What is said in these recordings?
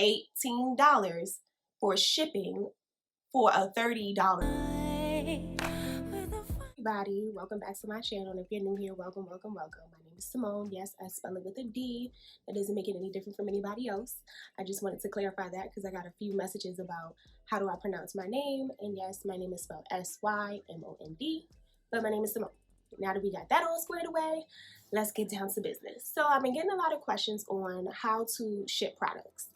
$18 for shipping for a $30. Everybody, welcome back to my channel. If you're new here, welcome. My name is Simone. Yes, I spell it with a D. That doesn't make it any different from anybody else. I just wanted to clarify that because I got a few messages about how do I pronounce my name. And yes, my name is spelled S-Y-M-O-N-D, but my name is Simone. Now that we got that all squared away, let's get down to business. So I've been getting a lot of questions on how to ship products.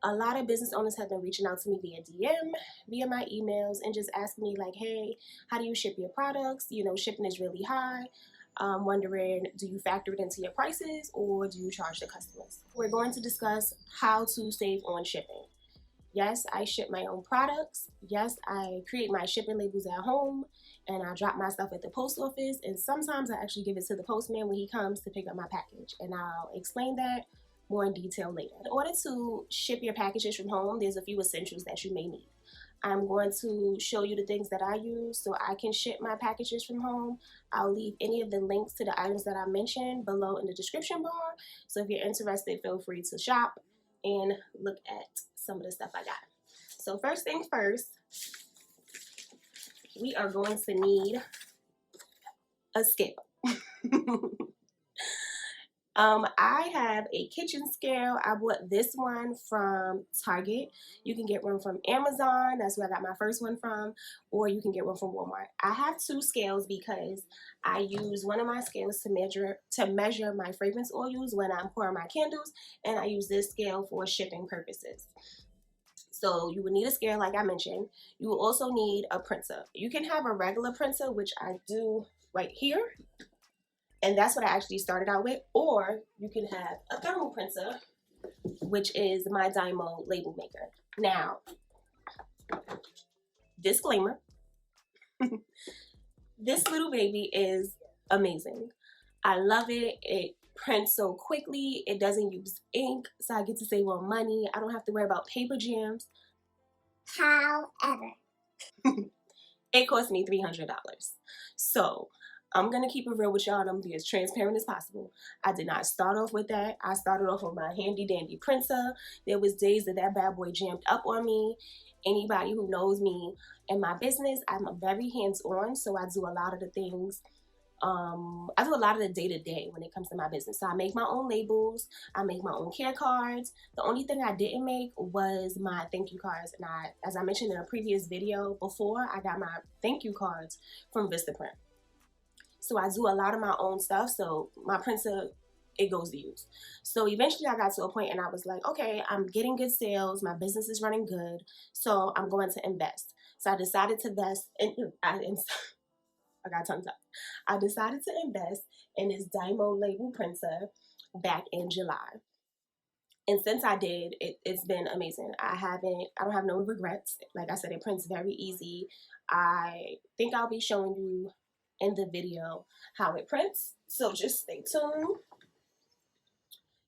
A lot of business owners have been reaching out to me via DM, via my emails, and just asking me like, hey, how do you ship your products? You know, shipping is really high. Wondering, do you factor it into your prices or do you charge the customers? We're going to discuss how to save on shipping. Yes, I ship my own products. Yes, I create my shipping labels at home and I drop my stuff at the post office. And sometimes I actually give it to the postman when he comes to pick up my package. And I'll explain that more in detail later. In order to ship your packages from home, there's a few essentials that you may need. I'm going to show you the things that I use so I can ship my packages from home. I'll leave any of the links to the items that I mentioned below in the description bar. So if you're interested, feel free to shop and look at some of the stuff I got. So first things first, we are going to need a scale. I have a kitchen scale. I bought this one from Target. You can get one from Amazon. That's where I got my first one from. Or you can get one from Walmart. I have two scales because I use one of my scales to measure my fragrance oils when I'm pouring my candles. And I use this scale for shipping purposes. So you would need a scale like I mentioned. You will also need a printer. You can have a regular printer, which I do right here. And that's what I actually started out with. Or you can have a thermal printer, which is my Dymo Label Maker. Now, disclaimer, this little baby is amazing. I love it. It prints so quickly. It doesn't use ink, so I get to save on money. I don't have to worry about paper jams. However, it cost me $300. So I'm going to keep it real with y'all and I'm going to be as transparent as possible. I did not start off with that. I started off with my handy dandy printer. There was days that that bad boy jammed up on me. Anybody who knows me and my business, I'm very hands-on, so I do a lot of the things. I do a lot of the day-to-day when it comes to my business. So I make my own labels. I make my own care cards. The only thing I didn't make was my thank you cards. And as I mentioned in a previous video before, I got my thank you cards from Vistaprint. So I do a lot of my own stuff. So my printer, it goes to use. So eventually I got to a point and I was like, okay, I'm getting good sales. My business is running good. So I'm going to invest. So I decided to invest in, I got tongue tied. I decided to invest in this Dymo Label Printer back in July. And since I did, it's been amazing. I don't have no regrets. Like I said, it prints very easy. I think I'll be showing you in the video how it prints, so just stay tuned.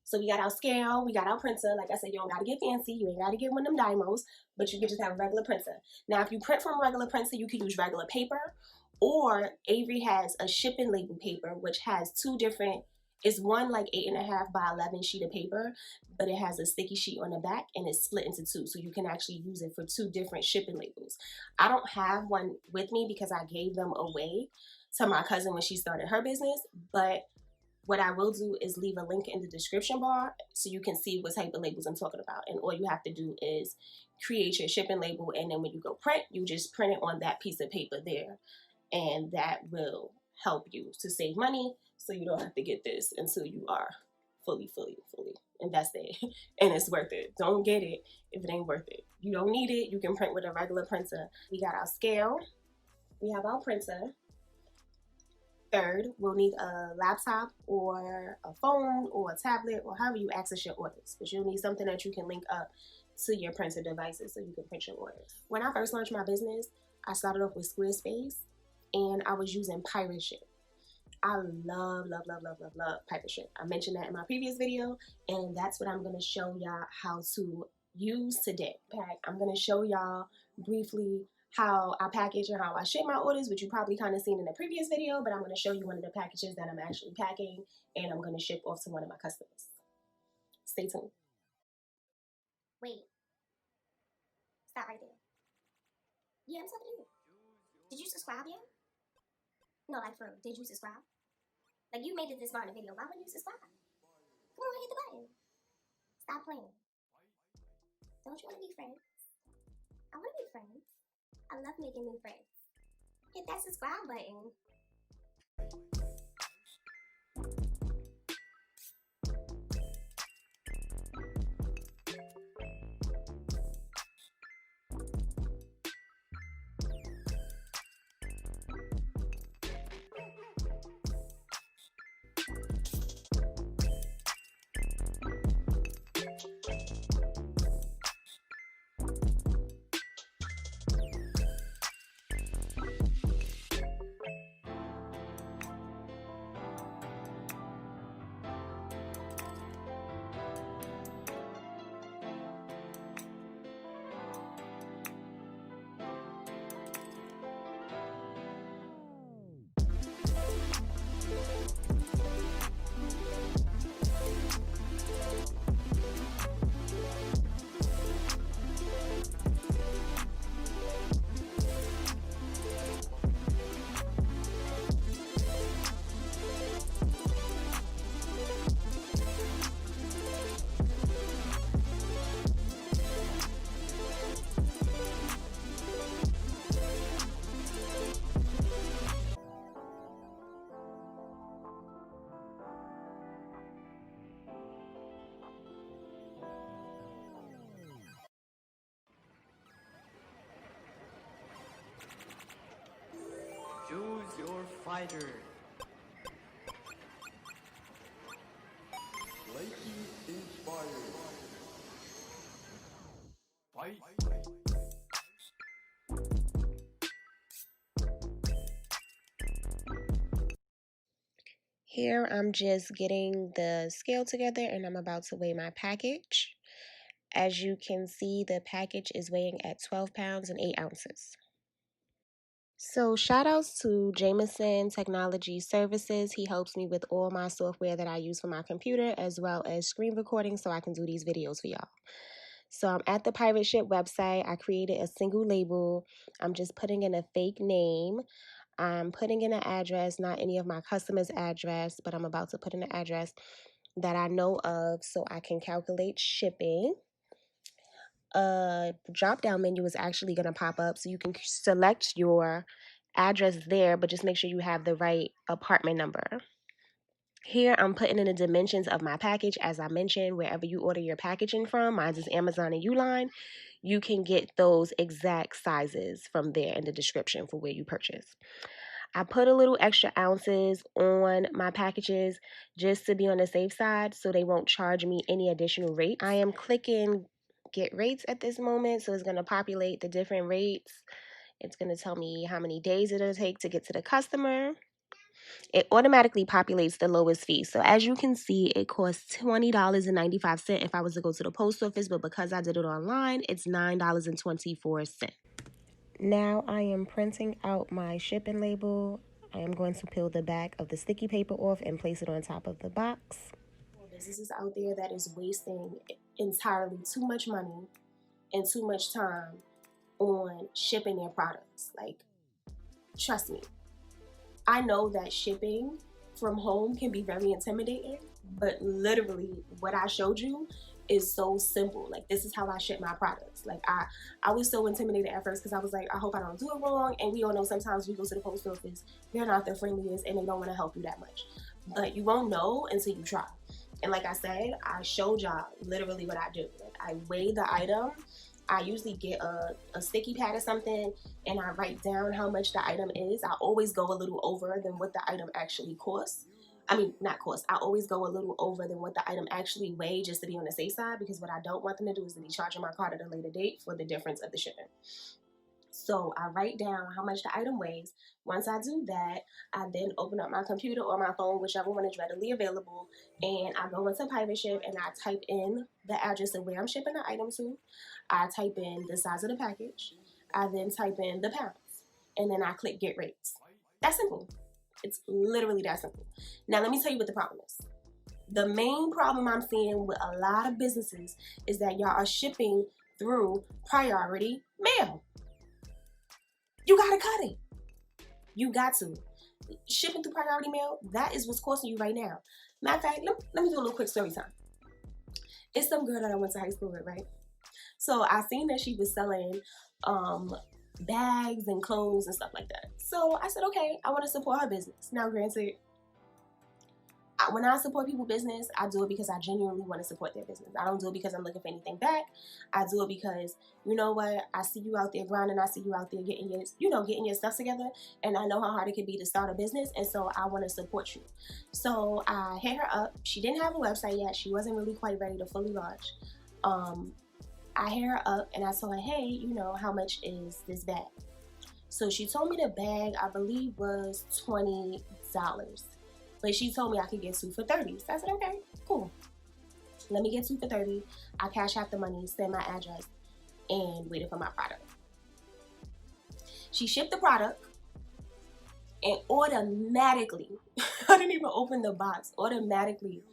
So we got our scale, we got our printer. Like I said, you don't gotta get fancy, you ain't gotta get one of them Dymos, but you can just have a regular printer. Now if you print from a regular printer, you can use regular paper, or Avery has a shipping label paper which has two different, it's one like 8.5 by 11 sheet of paper, but it has a sticky sheet on the back and it's split into two, so you can actually use it for two different shipping labels. I don't have one with me because I gave them away to my cousin when she started her business, but what I will do is leave a link in the description bar so you can see what type of labels I'm talking about. And all you have to do is create your shipping label, and then when you go print, you just print it on that piece of paper there, and that will help you to save money, so you don't have to get this until you are fully invested and it's worth it. Don't get it if it ain't worth it. You don't need it. You can print with a regular printer. We got our scale. We have our printer. Third, we'll need a laptop or a phone or a tablet or however you access your orders. But you'll need something that you can link up to your printer devices so you can print your orders. When I first launched my business, I started off with Squarespace and I was using Pirate Ship. I love Pirate Ship. I mentioned that in my previous video, and that's what I'm going to show y'all how to use today. I'm going to show y'all briefly how I package and how I ship my orders, which you probably kind of seen in the previous video, but I'm going to show you one of the packages that I'm actually packing and I'm going to ship off to one of my customers. Stay tuned. Wait, stop right there. Yeah, I'm talking to you. Did you subscribe yet? No, like for real, did you subscribe? Like you made it this far in the video, why wouldn't you subscribe? Come on, hit the button. Stop playing. Don't you want to be friends? I want to be friends. I love making new friends. Hit that subscribe button. Choose your fighter. Lightning inspired. Fight. Here I'm just getting the scale together and I'm about to weigh my package. As you can see, the package is weighing at 12 pounds and 8 ounces. So shout outs to Jameson Technology Services. He helps me with all my software that I use for my computer as well as screen recording so I can do these videos for y'all. So I'm at the Pirate Ship website. I created a single label. I'm just putting in a fake name. I'm putting in an address, not any of my customers' address, but I'm about to put in an address that I know of so I can calculate shipping. A drop down menu is actually going to pop up so you can select your address there, but just make sure you have the right apartment number. Here I'm putting in the dimensions of my package. As I mentioned, wherever you order your packaging from, mine is Amazon and Uline, you can get those exact sizes from there in the description for where you purchase. I put a little extra ounces on my packages just to be on the safe side so they won't charge me any additional rates. I am clicking get rates at this moment, so it's going to populate the different rates. It's going to tell me how many days it'll take to get to the customer. It automatically populates the lowest fee. So as you can see, it costs $20.95 if I was to go to the post office, but because I did it online, it's $9.24. Now I am printing out my shipping label. I am going to peel the back of the sticky paper off and place it on top of the box. Businesses out there that is wasting entirely too much money and too much time on shipping their products. Like, trust me, I know that shipping from home can be very intimidating, but literally what I showed you is so simple. Like, this is how I ship my products. Like, I was so intimidated at first because I was like, I hope I don't do it wrong. And we all know sometimes we go to the post office, they're not the friendliest and they don't want to help you that much. But you won't know until you try. And like I said, I showed y'all literally what I do. Like, I weigh the item. I usually get a sticky pad or something and I write down how much the item is. I always go a little over than what the item actually costs. I mean, not cost. I always go a little over than what the item actually weighs just to be on the safe side, because what I don't want them to do is to be charging my card at a later date for the difference of the shipping. So I write down how much the item weighs. Once I do that, I then open up my computer or my phone, whichever one is readily available, and I go into Pirate Ship and I type in the address of where I'm shipping the item to. I type in the size of the package. I then type in the pounds, and then I click Get Rates. That's simple. It's literally that simple. Now let me tell you what the problem is. The main problem I'm seeing with a lot of businesses is that y'all are shipping through priority mail. You gotta cut it. You got to. Shipping through priority mail, that is what's costing you right now. Matter of fact, let me do a little quick story time. It's some girl that I went to high school with, right? So I seen that she was selling bags and clothes and stuff like that. So I said, okay, I want to support her business. Now, granted, when I support people's business, I do it because I genuinely want to support their business. I don't do it because I'm looking for anything back. I do it because, you know what, I see you out there grinding. I see you out there getting your stuff together, and I know how hard it can be to start a business, and so I want to support you. So I hit her up. She didn't have a website yet. She wasn't really quite ready to fully launch. I hit her up and I told her, hey, you know, how much is this bag? So she told me the bag, I believe, was $20. But she told me I could get 2 for $30. So I said, okay, cool. Let me get 2 for $30. I cash out the money, send my address, and waited for my product. She shipped the product, and automatically, I didn't even open the box, automatically,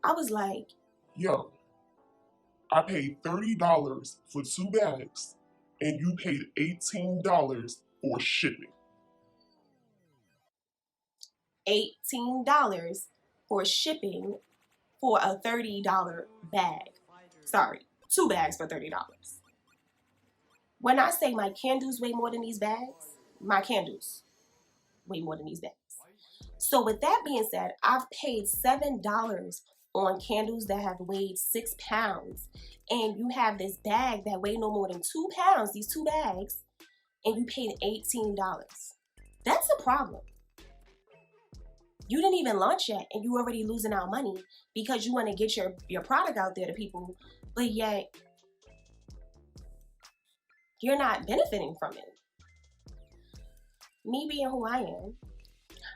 I was like, yo, I paid $30 for 2 bags, and you paid $18 for shipping. $18 for shipping for a $30 bag. Sorry, 2 bags for $30. When I say my candles weigh more than these bags, my candles weigh more than these bags. So with that being said, I've paid $7 on candles that have weighed 6 pounds. And you have this bag that weighed no more than 2 pounds, these 2 bags, and you paid $18. That's a problem. You didn't even launch yet, and you already losing out money because you want to get your product out there to people, but yet you're not benefiting from it. Me being who I am,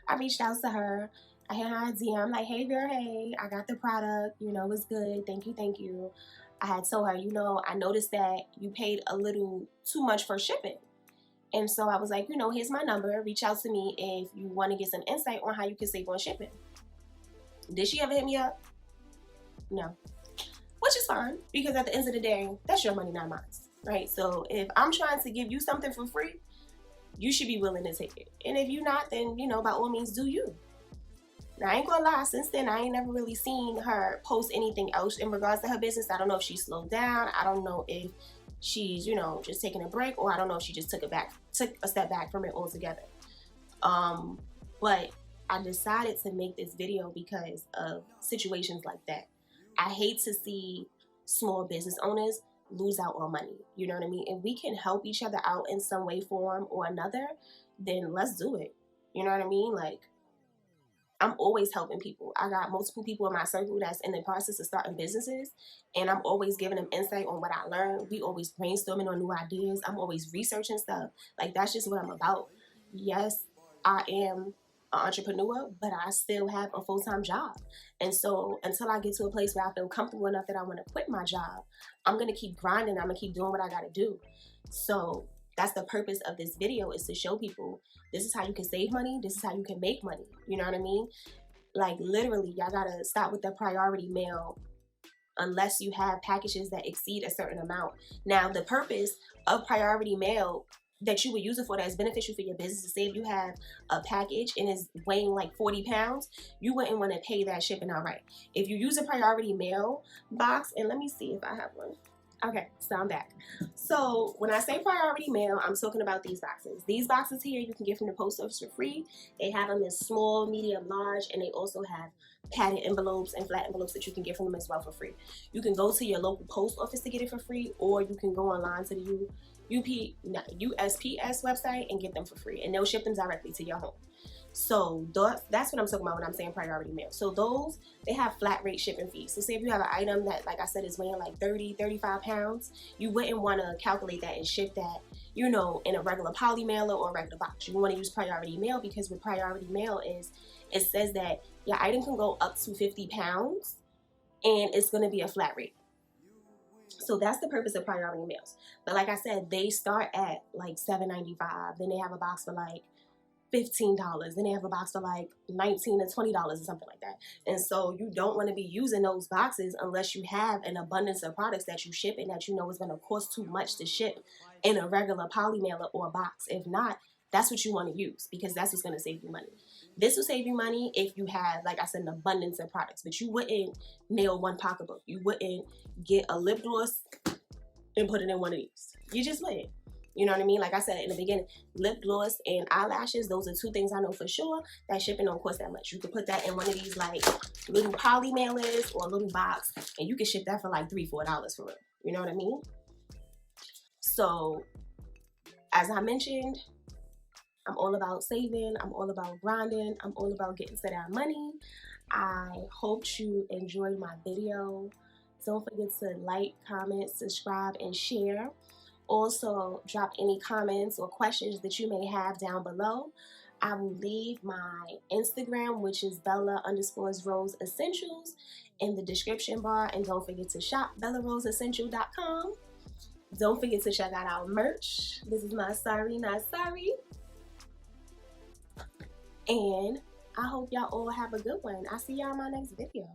I reached out to her. I had her DM. I'm like, hey girl, hey, I got the product. You know, it's good. Thank you. I had told her, you know, I noticed that you paid a little too much for shipping. And so I was like, you know, here's my number. Reach out to me if you want to get some insight on how you can save on shipping. Did she ever hit me up? No. Which is fine, because at the end of the day, that's your money, not mine, right? So if I'm trying to give you something for free, you should be willing to take it. And if you're not, then, you know, by all means, do you. Now, I ain't gonna lie, since then, I ain't never really seen her post anything else in regards to her business. I don't know if she slowed down. I don't know if she's, you know, just taking a break, or I don't know if she just took a step back from it altogether. But I decided to make this video because of situations like that. I hate to see small business owners lose out on money. You know what I mean? If we can help each other out in some way, form, or another, then let's do it. You know what I mean? Like, I'm always helping people. I got multiple people in my circle that's in the process of starting businesses, and I'm always giving them insight on what I learned. We always brainstorming on new ideas. I'm always researching stuff. Like, that's just what I'm about. Yes, I am an entrepreneur, but I still have a full-time job. And so until I get to a place where I feel comfortable enough that I want to quit my job, I'm going to keep grinding. I'm going to keep doing what I got to do. So that's the purpose of this video, is to show people this is how you can save money. This is how you can make money. You know what I mean? Like, literally, y'all got to stop with the priority mail unless you have packages that exceed a certain amount. Now, the purpose of priority mail that you would use it for, that is beneficial for your business, to say if you have a package and is weighing like 40 pounds, you wouldn't want to pay that shipping outright. If you use a priority mail box, and let me see if I have one. Okay, so I'm back. So when I say priority mail, I'm talking about these boxes. These boxes here you can get from the post office for free. They have them in small, medium, large, and they also have padded envelopes and flat envelopes that you can get from them as well for free. You can go to your local post office to get it for free, or you can go online to the USPS website and get them for free, and they'll ship them directly to your home. So that's what I'm talking about when I'm saying priority mail. So those, they have flat rate shipping fees. So say if you have an item that, like I said, is weighing like 30, 35 pounds, you wouldn't want to calculate that and ship that, you know, in a regular poly mailer or a regular box. You want to use priority mail, because with priority mail is, it says that your item can go up to 50 pounds and it's going to be a flat rate. So that's the purpose of priority mails. But like I said, they start at like $7.95. Then they have a box for like $15, then they have a box for like $19 to $20 or something like that. And so you don't want to be using those boxes unless you have an abundance of products that you ship and that you know is going to cost too much to ship in a regular poly mailer or box. If not, that's what you want to use, because that's what's going to save you money. This will save you money if you have, like I said, an abundance of products. But you wouldn't mail one pocketbook. You wouldn't get a lip gloss and put it in one of these. You just wouldn't. You know what I mean? Like I said in the beginning, lip gloss and eyelashes, those are two things I know for sure that shipping don't cost that much. You could put that in one of these like little poly mailers or a little box, and you can ship that for like $3, $4 for real. You know what I mean? So, as I mentioned, I'm all about saving. I'm all about grinding. I'm all about getting to that money. I hope you enjoyed my video. Don't forget to like, comment, subscribe, and share. Also, drop any comments or questions that you may have down below. I will leave my Instagram, which is Bella_Rose Essentials, in the description bar. And don't forget to shop BellaRoseEssential.com. Don't forget to check out our merch. This is my Sorry Not Sorry. And I hope y'all all have a good one. I'll see y'all in my next video.